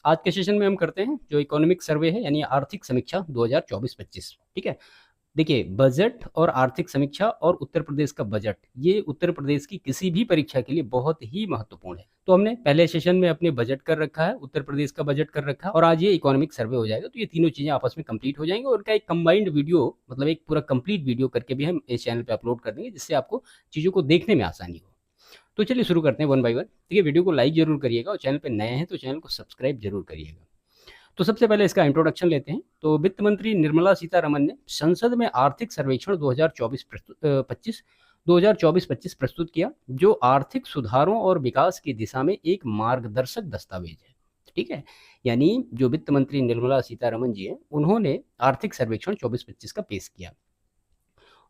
आज के सेशन में हम करते हैं जो इकोनॉमिक सर्वे है यानी आर्थिक समीक्षा 2024-25। ठीक है, देखिए बजट और आर्थिक समीक्षा और उत्तर प्रदेश का बजट, ये उत्तर प्रदेश की किसी भी परीक्षा के लिए बहुत ही महत्वपूर्ण है। तो हमने पहले सेशन में अपने बजट कर रखा है, उत्तर प्रदेश का बजट कर रखा है और आज ये इकोनॉमिक सर्वे हो जाएगा। तो ये तीनों चीजें आपस में कंप्लीट हो जाएंगी और उनका एक कंबाइंड वीडियो, मतलब एक पूरा कंप्लीट वीडियो करके भी हम इस चैनल पे अपलोड कर देंगे, जिससे आपको चीजों को देखने में आसानी हो। तो चलिए शुरू करते हैं वन बाय वन। देखिए वीडियो को लाइक जरूर करिएगा और चैनल पे नए हैं तो चैनल को सब्सक्राइब जरूर करिएगा। तो सबसे पहले इसका इंट्रोडक्शन लेते हैं। तो वित्त मंत्री निर्मला सीतारमन ने संसद में आर्थिक सर्वेक्षण 2024-25 प्रस्तुत किया, जो आर्थिक सुधारों और विकास की दिशा में एक मार्गदर्शक दस्तावेज है। ठीक है, यानी जो वित्त मंत्री निर्मला सीतारमन जी हैं, उन्होंने आर्थिक सर्वेक्षण 24-25 का पेश किया।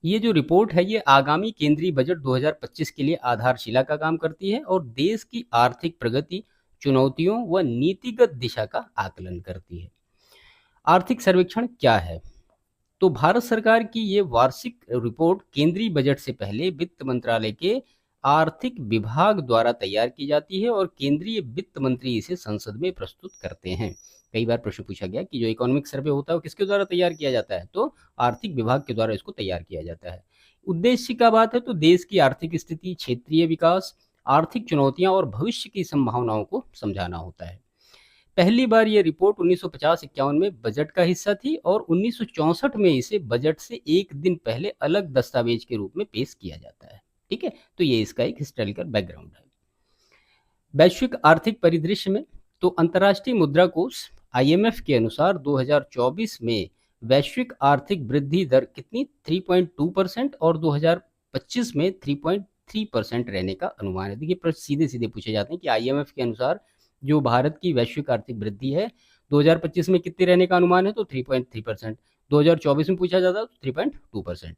ये जो रिपोर्ट है ये आगामी केंद्रीय बजट 2025 के लिए आधारशिला का काम करती है और देश की आर्थिक प्रगति, चुनौतियों व नीतिगत दिशा का आकलन करती है। आर्थिक सर्वेक्षण क्या है? तो भारत सरकार की ये वार्षिक रिपोर्ट केंद्रीय बजट से पहले वित्त मंत्रालय के आर्थिक विभाग द्वारा तैयार की जाती है और केंद्रीय वित्त मंत्री इसे संसद में प्रस्तुत करते हैं। कई बार प्रश्न पूछा गया कि जो इकोनॉमिक सर्वे होता है वो किसके द्वारा तैयार किया जाता है, तो आर्थिक विभाग के द्वारा इसको तैयार किया जाता है। उद्देश्य का बात है तो देश की आर्थिक स्थिति, क्षेत्रीय विकास, आर्थिक चुनौतियां और भविष्य की संभावनाओं को समझाना होता है। पहली बार ये रिपोर्ट 1950-51 में बजट का हिस्सा थी और 1964 में इसे बजट से एक दिन पहले अलग दस्तावेज के रूप में पेश किया जाता है। ठीक है, तो ये इसका एक हिस्टोरिकल बैकग्राउंड है। वैश्विक आर्थिक परिदृश्य में तो अंतर्राष्ट्रीय मुद्रा कोष IMF के अनुसार 2024 में वैश्विक आर्थिक वृद्धि दर कितनी 3.2% और 2025 में 3.3% रहने का अनुमान है। देखिए प्रश्न सीधे सीधे पूछे जाते हैं कि IMF के अनुसार जो भारत की वैश्विक आर्थिक वृद्धि है 2025 में कितने रहने का अनुमान है, तो 3.3%। 2024 में पूछा जाता है तो 3.2%।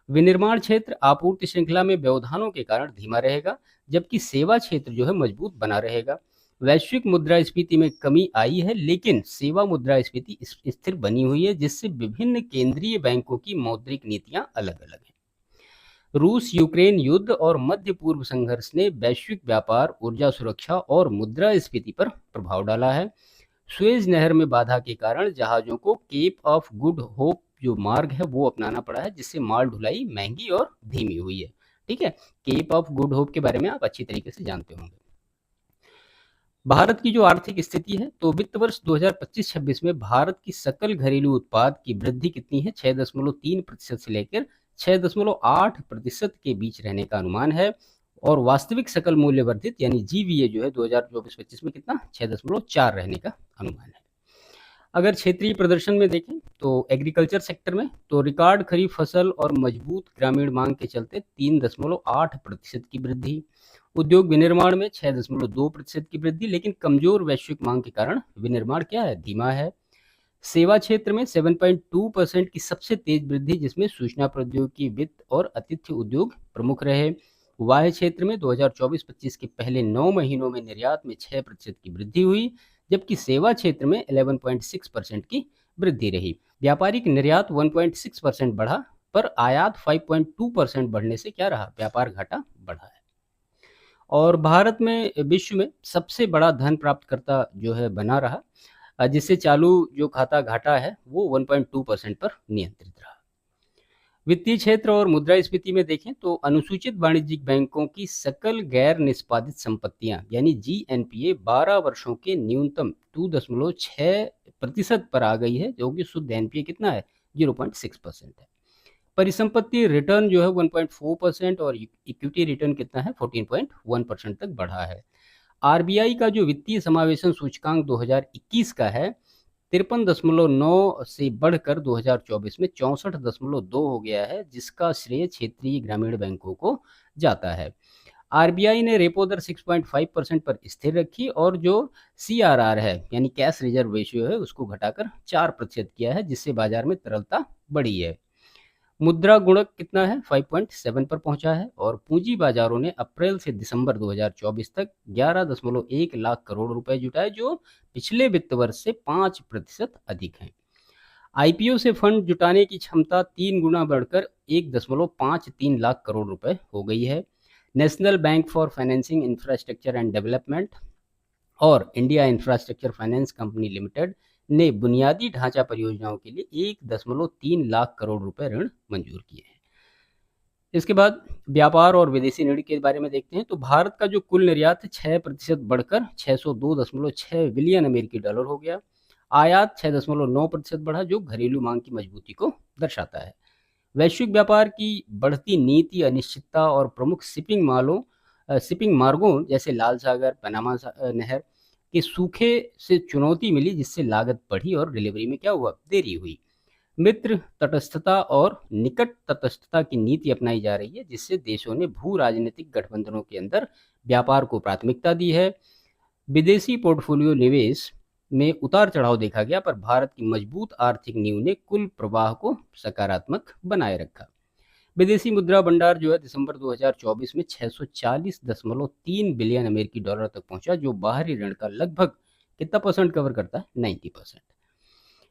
विनिर्माण क्षेत्र आपूर्ति श्रृंखला में व्यवधानों के कारण धीमा रहेगा, जबकि सेवा क्षेत्र जो है मजबूत बना रहेगा। वैश्विक मुद्रास्फीति में कमी आई है, लेकिन सेवा मुद्रास्फीति स्थिर बनी हुई है, जिससे विभिन्न केंद्रीय बैंकों की मौद्रिक नीतियां अलग अलग हैं। रूस यूक्रेन युद्ध और मध्य पूर्व संघर्ष ने वैश्विक व्यापार, ऊर्जा सुरक्षा और मुद्रास्फीति पर प्रभाव डाला है। सुएज नहर में बाधा के कारण जहाजों को केप ऑफ गुड होप जो मार्ग है वो अपनाना पड़ा है, जिससे माल ढुलाई महंगी और धीमी हुई है। ठीक है, केप ऑफ गुड होप के बारे में आप अच्छी तरीके से जानते होंगे। भारत की जो आर्थिक स्थिति है तो वित्त वर्ष 2025-26 में भारत की सकल घरेलू उत्पाद की वृद्धि कितनी है, 6.3% से लेकर 6.8% के बीच रहने का अनुमान है और वास्तविक सकल मूल्य वर्धित यानी GVA जो है 2024-25 में कितना 6.4 रहने का अनुमान है। अगर क्षेत्रीय प्रदर्शन में देखें तो एग्रीकल्चर सेक्टर में तो रिकॉर्ड खरीफ फसल और मजबूत ग्रामीण मांग के चलते 3.8% की वृद्धि। उद्योग विनिर्माण में 6.2% की वृद्धि, लेकिन कमजोर वैश्विक मांग के कारण विनिर्माण क्या है, धीमा है। सेवा क्षेत्र में 7.2% की सबसे तेज वृद्धि, जिसमें सूचना प्रौद्योगिकी, वित्त और आतिथ्य उद्योग प्रमुख रहे। वाह्य क्षेत्र में 2024-25 के पहले 9 महीनों में निर्यात में 6% की वृद्धि हुई, जबकि सेवा क्षेत्र में 11.6% की वृद्धि रही। व्यापारिक निर्यात 1.6% बढ़ा, पर आयात 5.2% बढ़ने से क्या रहा, व्यापार घाटा बढ़ा है। और भारत में विश्व में सबसे बड़ा धन प्राप्तकर्ता जो है बना रहा, जिससे चालू जो खाता घाटा है वो 1.2% पर नियंत्रित रहा। वित्तीय क्षेत्र और मुद्रास्फीति में देखें तो अनुसूचित वाणिज्यिक बैंकों की सकल गैर निष्पादित संपत्तियां यानी GNPA 12 वर्षों के न्यूनतम 2.6% पर आ गई है, जो कि शुद्ध NPA कितना है 0.6% है। परिसंपत्ति रिटर्न जो है 1.4% और इक्विटी रिटर्न कितना है 14.1% तक बढ़ा है। RBI का जो वित्तीय समावेशन सूचकांक 2021 का है 53.9 से बढ़कर 2024 में 64.2 हो गया है, जिसका श्रेय क्षेत्रीय ग्रामीण बैंकों को जाता है। RBI ने रेपो दर 6.5% पर स्थिर रखी और जो CRR है यानी कैश रिजर्व रेशियो है उसको घटाकर 4% किया है, जिससे बाजार में तरलता बढ़ी है। मुद्रा गुणक कितना है 5.7 पर पहुंचा है और पूंजी बाजारों ने अप्रैल से दिसंबर 2024 तक 11.1 लाख करोड़ रुपए जुटाए, जो पिछले वित्त वर्ष से 5% अधिक हैं। IPO से फंड जुटाने की क्षमता 3 गुना बढ़कर 1.53 लाख करोड़ रुपए हो गई है। National Bank for Financing Infrastructure and Development और India Infrastructure Finance Company Limited ने बुनियादी ढांचा परियोजनाओं के लिए 1.3 लाख करोड़ रुपए ऋण मंजूर किए हैं। इसके बाद व्यापार और विदेशी ऋण के बारे में देखते हैं। तो भारत का जो कुल निर्यात 6% बढ़कर 602.6 बिलियन अमेरिकी डॉलर हो गया। आयात 6.9% बढ़ा, जो घरेलू मांग की मजबूती को दर्शाता है। वैश्विक व्यापार की बढ़ती नीति, अनिश्चितता और प्रमुख शिपिंग मार्गों जैसे लाल सागर, पनामा नहर के सूखे से चुनौती मिली, जिससे लागत बढ़ी और डिलीवरी में क्या हुआ, देरी हुई। मित्र तटस्थता और निकट तटस्थता की नीति अपनाई जा रही है, जिससे देशों ने भू राजनीतिक गठबंधनों के अंदर व्यापार को प्राथमिकता दी है। विदेशी पोर्टफोलियो निवेश में उतार चढ़ाव देखा गया, पर भारत की मजबूत आर्थिक नींव ने कुल प्रवाह को सकारात्मक बनाए रखा। विदेशी मुद्रा भंडार जो है दिसंबर 2024 में 640.3 बिलियन अमेरिकी डॉलर तक पहुंचा, जो बाहरी ऋण का लगभग कितना परसेंट कवर करता है, 90%।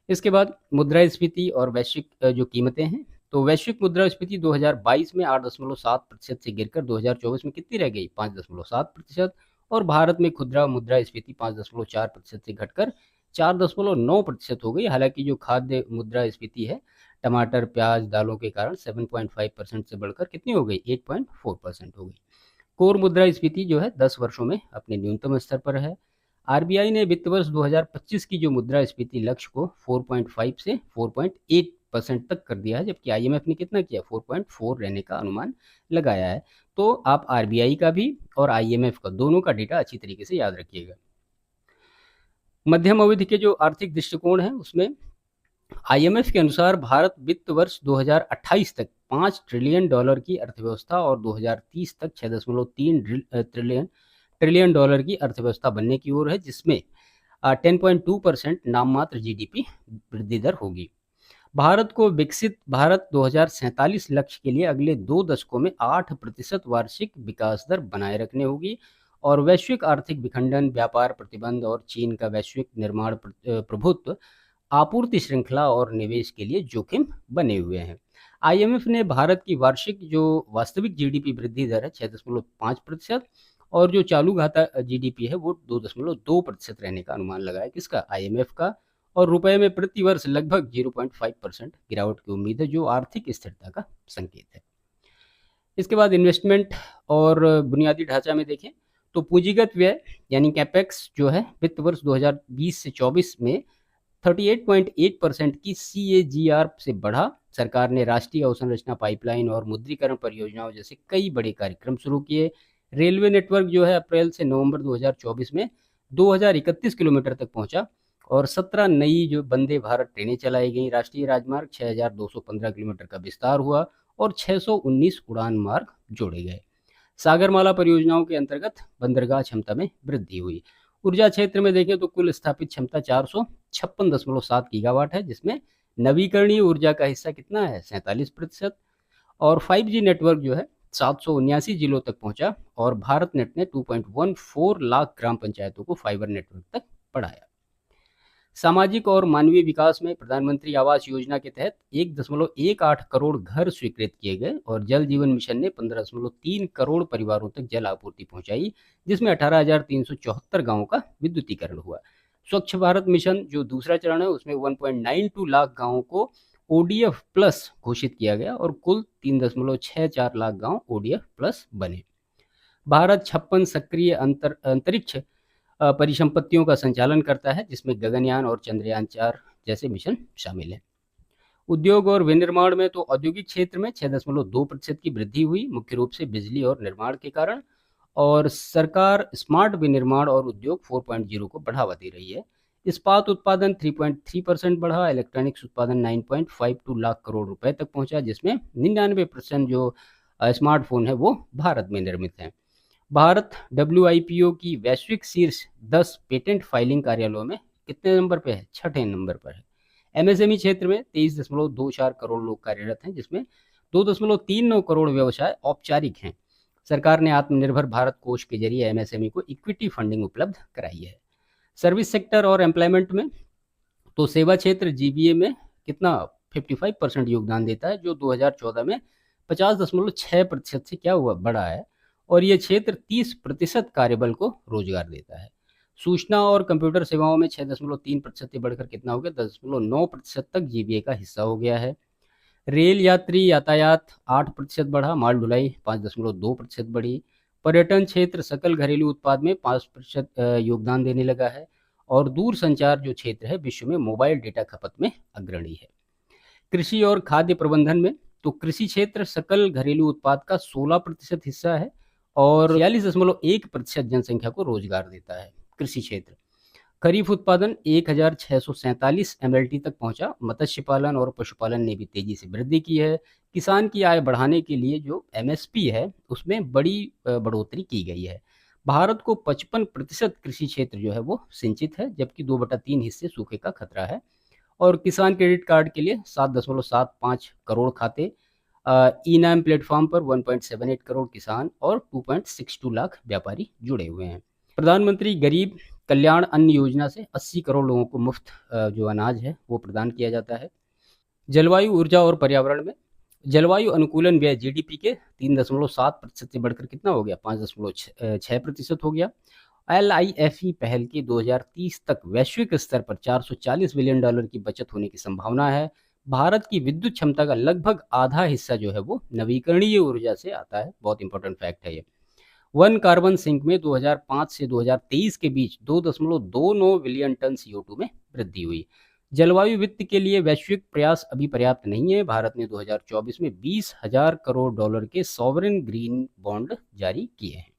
इसके बाद मुद्रास्फीति और वैश्विक जो कीमतें हैं। तो वैश्विक मुद्रास्फीति 2022 में 8.7% से गिरकर 2024 में कितनी रह गई, 5.7%। और भारत में खुदरा मुद्रास्फीति 5.4% से घटकर 4.9% हो गई। हालांकि जो खाद्य मुद्रास्फीति है, टमाटर, प्याज, दालों के कारण 7.5% से बढ़कर कितनी हो गई, 8.4% हो गई। कोर मुद्रास्फीति जो है 10 वर्षों में अपने न्यूनतम स्तर पर है। आरबीआई ने वित्त वर्ष 2025 की जो मुद्रास्फीति लक्ष्य को 4.5 से 4.8% तक कर दिया है, जबकि आईएमएफ ने कितना किया, 4.4 रहने का अनुमान लगाया है। तो आप आरबीआई का भी और आईएमएफ का दोनों का डेटा अच्छी तरीके से याद रखिएगा। मध्यम अवधि के जो आर्थिक दृष्टिकोण है, उसमें आईएमएफ के अनुसार भारत वित्त वर्ष 2028 तक 5 ट्रिलियन डॉलर की अर्थव्यवस्था और 2030 तक 6.3 ट्रिलियन डॉलर की अर्थव्यवस्था बनने की ओर है, जिसमें 10.2% नाम मात्र जीडीपी वृद्धि दर होगी। भारत को विकसित भारत 2047 लक्ष्य के लिए अगले 2 दशकों में 8% वार्षिक विकास दर बनाए रखने होगी। और वैश्विक आर्थिक विखंडन, व्यापार प्रतिबंध और चीन का वैश्विक निर्माण प्रभुत्व आपूर्ति श्रृंखला और निवेश के लिए जोखिम बने हुए हैं। आईएमएफ ने भारत की वार्षिक जो वास्तविक जीडीपी वृद्धि दर है 6.5% और जो चालू खाता जीडीपी है वो 2.2% रहने का अनुमान लगाया, किसका, आईएमएफ का। और रुपए में प्रति वर्ष लगभग 0.5% गिरावट की उम्मीद है, जो आर्थिक स्थिरता का संकेत है। इसके बाद इन्वेस्टमेंट और बुनियादी ढांचा में देखें तो पूंजीगत व्यय यानी कैपेक्स जो है वित्त वर्ष 2020 से 24 में 38.8% की CAGR से बढ़ा। सरकार ने राष्ट्रीय अवसंरचना पाइपलाइन और मुद्रीकरण परियोजनाओं जैसे कई बड़े कार्यक्रम शुरू किए। रेलवे नेटवर्क जो है अप्रैल से नवंबर 2024 में 2031 किलोमीटर तक पहुंचा और 17 नई जो वंदे भारत ट्रेनें चलाई गई। राष्ट्रीय राजमार्ग 6215 किलोमीटर का विस्तार हुआ और 619 उड़ान मार्ग जोड़े गए। सागरमाला परियोजनाओं के अंतर्गत बंदरगाह क्षमता में वृद्धि हुई। ऊर्जा क्षेत्र में देखें तो कुल स्थापित क्षमता 456.7 गीगावाट है, जिसमें नवीकरणीय ऊर्जा का हिस्सा कितना है, 47%। और 5G नेटवर्क जो है 779 जिलों तक पहुंचा और भारत नेट ने 2.14 लाख ग्राम पंचायतों को फाइबर नेटवर्क तक बढ़ाया। सामाजिक और मानवीय विकास में प्रधानमंत्री आवास योजना के तहत 1.18 करोड़ घर स्वीकृत किए गए और जल जीवन मिशन ने 15.3 करोड़ परिवारों तक जल आपूर्ति पहुंचाई, जिसमें 18,374 गांवों का विद्युतीकरण हुआ। स्वच्छ भारत मिशन जो दूसरा चरण है, उसमें 1.92 लाख गांवों को ODF प्लस घोषित किया गया और कुल 3.64 लाख गांव ODF प्लस बने। भारत 56 सक्रिय अंतरिक्ष परिसंपत्तियों का संचालन करता है, जिसमें गगनयान और चंद्रयान 4 जैसे मिशन शामिल हैं। उद्योग और विनिर्माण में तो औद्योगिक क्षेत्र में 6.2% की वृद्धि हुई, मुख्य रूप से बिजली और निर्माण के कारण। और सरकार स्मार्ट विनिर्माण और उद्योग 4.0 को बढ़ावा दे रही है। इस्पात उत्पादन 3.3% बढ़ा। इलेक्ट्रॉनिक्स उत्पादन 9.52 लाख करोड़ रुपए तक पहुंचा, जिसमें 99% जो स्मार्टफोन है वो भारत में निर्मित हैं। भारत WIPO की वैश्विक शीर्ष 10 पेटेंट फाइलिंग कार्यालयों में कितने नंबर पे है, 6ठे नंबर पर है। MSME क्षेत्र में 23.24 करोड़ लोग कार्यरत हैं, जिसमें 2.39 करोड़ व्यवसाय औपचारिक हैं। सरकार ने आत्मनिर्भर भारत कोष के जरिए MSME को इक्विटी फंडिंग उपलब्ध कराई है। सर्विस सेक्टर और एम्प्लॉयमेंट में तो सेवा क्षेत्र GBA में कितना 55% योगदान देता है, जो 2014 में 50.6% से क्या हुआ, बढ़ा है। और ये क्षेत्र 30% कार्यबल को रोजगार देता है। सूचना और कंप्यूटर सेवाओं में 6.3% से बढ़कर कितना हो गया, 10.9% तक जीबीए का हिस्सा हो गया है। रेल यात्री यातायात 8% बढ़ा, माल ढुलाई 5.2% बढ़ी। पर्यटन क्षेत्र सकल घरेलू उत्पाद में 5% योगदान देने लगा है। और दूर संचार जो क्षेत्र है विश्व में मोबाइल डेटा खपत में अग्रणी है। कृषि और खाद्य प्रबंधन में तो कृषि क्षेत्र सकल घरेलू उत्पाद का 16% हिस्सा है और 46.1% जनसंख्या को रोजगार देता है। कृषि क्षेत्र खरीफ उत्पादन 1647 एमएलटी तक पहुंचा। मत्स्य पालन और पशुपालन ने भी तेजी से वृद्धि की है। किसान की आय बढ़ाने के लिए जो एमएसपी है उसमें बड़ी बढ़ोतरी की गई है। भारत को 55% कृषि क्षेत्र जो है वो सिंचित है, जबकि 2/3 हिस्से सूखे का खतरा है। और किसान क्रेडिट कार्ड के लिए 7.75 करोड़ खाते, ई नाम प्लेटफॉर्म पर 1.78 करोड़ किसान और 2.62 लाख व्यापारी जुड़े हुए हैं। प्रधानमंत्री गरीब कल्याण अन्न योजना से 80 करोड़ लोगों को मुफ्त जो अनाज है वो प्रदान किया जाता है। जलवायु, ऊर्जा और पर्यावरण में जलवायु अनुकूलन व्यय जीडीपी के 3.7% से बढ़कर कितना हो गया, 5.6% हो गया। LIFE पहल की 2030 तक वैश्विक स्तर पर $440 बिलियन की बचत होने की संभावना है। भारत की विद्युत क्षमता का लगभग आधा हिस्सा जो है वो नवीकरणीय ऊर्जा से आता है। बहुत इंपॉर्टेंट फैक्ट है ये। वन कार्बन सिंक में 2005 से 2023 के बीच 2.29 बिलियन टन CO2 में वृद्धि हुई। जलवायु वित्त के लिए वैश्विक प्रयास अभी पर्याप्त नहीं है। भारत ने 2024 में $20,000 करोड़ के सॉवरेन ग्रीन बॉन्ड जारी किए हैं।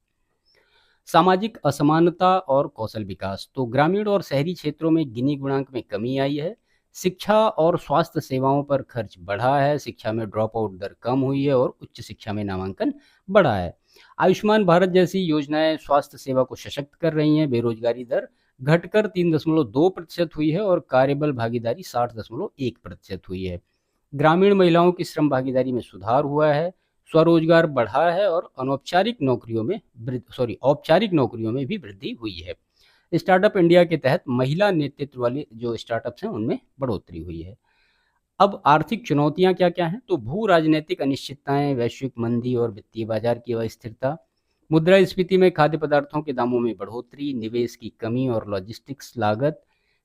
सामाजिक असमानता और कौशल विकास तो ग्रामीण और शहरी क्षेत्रों में गिनी गुणांक में कमी आई है। शिक्षा और स्वास्थ्य सेवाओं पर खर्च बढ़ा है। शिक्षा में ड्रॉप आउट दर कम हुई है और उच्च शिक्षा में नामांकन बढ़ा है। आयुष्मान भारत जैसी योजनाएं स्वास्थ्य सेवा को सशक्त कर रही हैं। बेरोजगारी दर घटकर 3.2% हुई है और कार्यबल भागीदारी 60.1% हुई है। ग्रामीण महिलाओं की श्रम भागीदारी में सुधार हुआ है। स्वरोजगार बढ़ा है और औपचारिक नौकरियों में भी वृद्धि हुई है। स्टार्टअप इंडिया के तहत महिला नेतृत्व वाले जो स्टार्टअप्स हैं उनमें बढ़ोतरी हुई है। अब आर्थिक चुनौतियां क्या क्या हैं, तो भू राजनीतिक अनिश्चितताएं, वैश्विक मंदी और वित्तीय बाजार की अस्थिरता, मुद्रास्फीति में खाद्य पदार्थों के दामों में बढ़ोतरी, निवेश की कमी और लॉजिस्टिक्स लागत,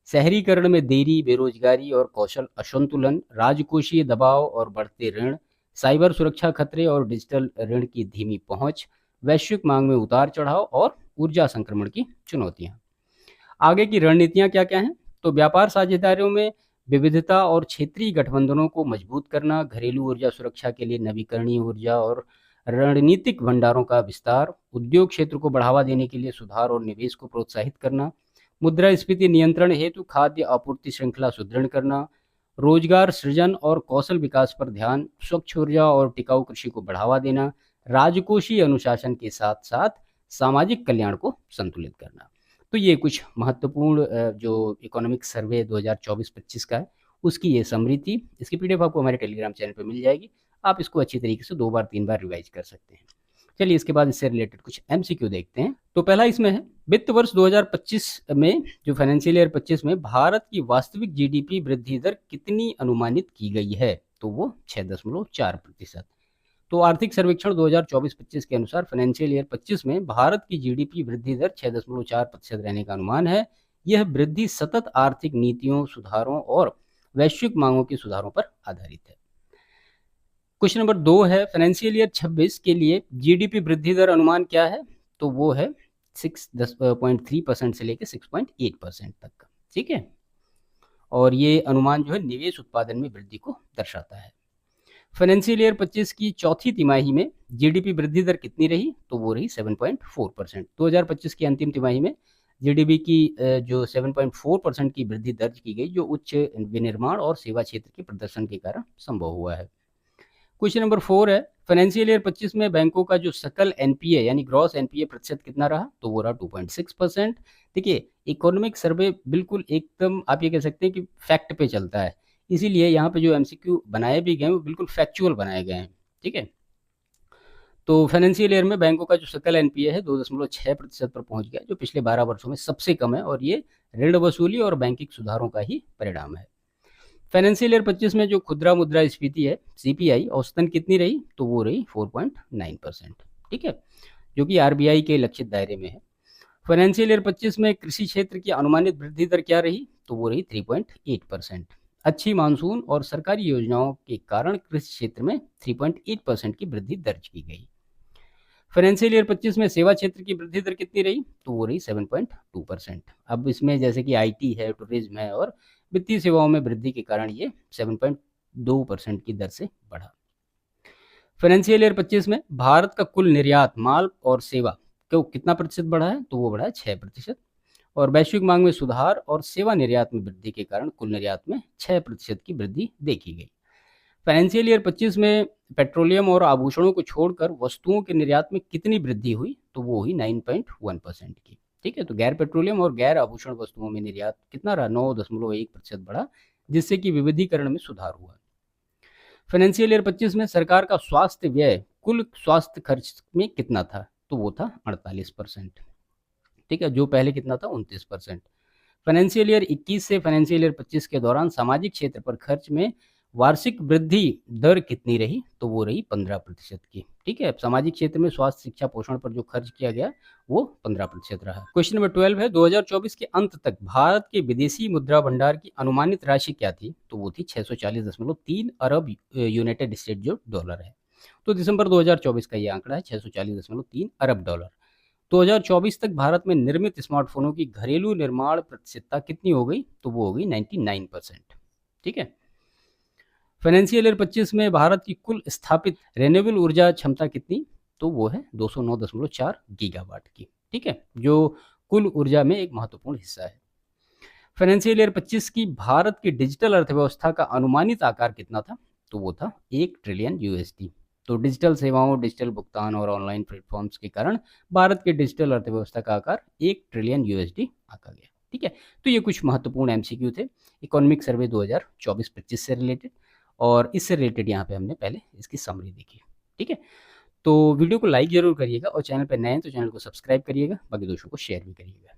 शहरीकरण में देरी, बेरोजगारी और कौशल असंतुलन, राजकोषीय दबाव और बढ़ते ऋण, साइबर सुरक्षा खतरे और डिजिटल ऋण की धीमी पहुंच, वैश्विक मांग में उतार चढ़ाव और ऊर्जा संक्रमण की चुनौतियां। आगे की रणनीतियां क्या क्या हैं, तो व्यापार साझेदारियों में विविधता और क्षेत्रीय गठबंधनों को मजबूत करना, घरेलू ऊर्जा सुरक्षा के लिए नवीकरणीय ऊर्जा और रणनीतिक भंडारों का विस्तार, उद्योग क्षेत्र को बढ़ावा देने के लिए सुधार और निवेश को प्रोत्साहित करना, मुद्रास्फीति नियंत्रण हेतु खाद्य आपूर्ति श्रृंखला सुदृढ़ करना, रोजगार सृजन और कौशल विकास पर ध्यान, स्वच्छ ऊर्जा और टिकाऊ कृषि को बढ़ावा देना, राजकोषीय अनुशासन के साथ साथ सामाजिक कल्याण को संतुलित करना। तो ये कुछ महत्वपूर्ण जो इकोनॉमिक सर्वे 2024-25 का है उसकी ये समरी थी। इसकी पीडीएफ आपको हमारे टेलीग्राम चैनल पर मिल जाएगी। आप इसको अच्छी तरीके से 2 बार 3 बार रिवाइज कर सकते हैं। चलिए इसके बाद इससे रिलेटेड कुछ MCQ देखते हैं। तो पहला इसमें है, वित्त वर्ष 2025 में जो फाइनेंशियल ईयर 25 में भारत की वास्तविक जीडीपी वृद्धि दर कितनी अनुमानित की गई है, तो वो 6.4%। तो आर्थिक सर्वेक्षण 2024-25 के अनुसार फाइनेंशियल ईयर 25 में भारत की जीडीपी वृद्धि दर 6.4% रहने का अनुमान है। यह वृद्धि सतत आर्थिक नीतियों, सुधारों और वैश्विक मांगों के सुधारों पर आधारित है। क्वेश्चन नंबर 2 है, फाइनेंशियल ईयर 26 के लिए जीडीपी वृद्धि दर अनुमान क्या है, तो वो है 6.3% से लेकर 6.8% तक का। ठीक है, और ये अनुमान जो है निवेश उत्पादन में वृद्धि को दर्शाता है। फाइनेंशियल ईयर 25 की चौथी तिमाही में जीडीपी वृद्धि दर कितनी रही, तो वो रही 7.4%। 2025 की अंतिम तिमाही में जीडीपी की जो 7.4% की वृद्धि दर्ज की गई, जो उच्च विनिर्माण और सेवा क्षेत्र के प्रदर्शन के कारण संभव हुआ है। क्वेश्चन नंबर 4 है, फाइनेंशियल ईयर 25 में बैंकों का जो सकल एनपीए यानी ग्रॉस एनपीए प्रतिशत कितना रहा, तो वो रहा 2.6%। देखिए इकोनॉमिक सर्वे बिल्कुल एकदम आप ये कह सकते हैं कि फैक्ट पे चलता है, इसीलिए यहाँ पे जो MCQ बनाए भी गए वो बिल्कुल फैक्चुअल बनाए गए हैं। ठीक है, तो फाइनेंशियल ईयर में बैंकों का जो सकल एनपीए है 2.6% पर पहुंच गया, जो पिछले 12 वर्षों में सबसे कम है और ये ऋण वसूली और बैंकिंग सुधारों का ही परिणाम है। फाइनेंशियल ईयर 25 में जो खुदरा मुद्रास्फीति है CPI औसतन कितनी रही, तो वो रही 4.9%। ठीक है, जो कि RBI के लक्षित दायरे में है। फाइनेंशियल ईयर 25 में कृषि क्षेत्र की अनुमानित वृद्धि दर क्या रही? तो वो रही 3.8%। अच्छी मानसून और सरकारी योजनाओं के कारण कृषि क्षेत्र में 3.8% की वृद्धि दर्ज की गई। फाइनेंशियल ईयर 25 में सेवा क्षेत्र की वृद्धि दर कितनी रही? तो वो रही 7.2%। अब इसमें जैसे कि आईटी है, टूरिज्म है और वित्तीय सेवाओं में वृद्धि के कारण ये 7.2% की दर से बढ़ा। फाइनेंशियल ईयर 25 में भारत का कुल निर्यात माल और सेवा को कितना प्रतिशत बढ़ा है? तो वो बढ़ा है 6%। और वैश्विक मांग में सुधार और सेवा निर्यात में वृद्धि के कारण कुल निर्यात में 6% की वृद्धि देखी गई। फाइनेंशियल ईयर 25 में पेट्रोलियम और आभूषणों को छोड़कर वस्तुओं के निर्यात में कितनी वृद्धि हुई? तो वो हुई 9.1% की। ठीक है, तो गैर पेट्रोलियम और गैर आभूषण वस्तुओं में निर्यात कितना रहा? 9.1% बढ़ा, जिससे कि विविधीकरण में सुधार हुआ। फाइनेंशियल ईयर 25 में सरकार का स्वास्थ्य व्यय कुल स्वास्थ्य खर्च में कितना था? तो वो था 48%। ठीक है, जो पहले कितना था? 29%। फाइनेंशियल ईयर 21 से फाइनेंशियल ईयर 25 के दौरान सामाजिक क्षेत्र पर खर्च में वार्षिक वृद्धि दर कितनी रही? तो वो रही 15% की। ठीक है, सामाजिक क्षेत्र में स्वास्थ्य, शिक्षा, पोषण पर जो खर्च किया गया वो 15% रहा। क्वेश्चन नंबर 12 है, 2024 के अंत तक भारत के विदेशी मुद्रा भंडार की अनुमानित राशि क्या थी? तो वो थी 640.3 अरब यूनाइटेड स्टेट जो डॉलर है। तो दिसंबर 2024 का ये आंकड़ा है 640.3 अरब डॉलर। 2024 तक भारत में निर्मित स्मार्टफोनों की घरेलू निर्माण प्रतिशतता कितनी हो गई? तो वो हो गई 99%। ठीक है, फाइनेंशियल ईयर 25 में भारत की कुल स्थापित रेन्यूएबल ऊर्जा क्षमता कितनी? तो वो है 209.4 गीगावाट की। ठीक है, जो कुल ऊर्जा में एक महत्वपूर्ण हिस्सा है। फाइनेंशियल ईयर 25 की भारत की डिजिटल अर्थव्यवस्था का अनुमानित आकार कितना था? तो वो था 1 ट्रिलियन यूएसडी। तो डिजिटल सेवाओं, डिजिटल भुगतान और ऑनलाइन प्लेटफॉर्म्स के कारण भारत की डिजिटल अर्थव्यवस्था का आकार 1 ट्रिलियन यूएसडी आका गया। ठीक है, तो ये कुछ महत्वपूर्ण एमसीक्यू थे इकोनॉमिक सर्वे 2024-25 से रिलेटेड, और इससे रिलेटेड यहाँ पे हमने पहले इसकी समरी देखी। ठीक है, तो वीडियो को लाइक जरूर करिएगा और चैनल पर नए हैं तो चैनल को सब्सक्राइब करिएगा, बाकी दोस्तों को शेयर भी करिएगा।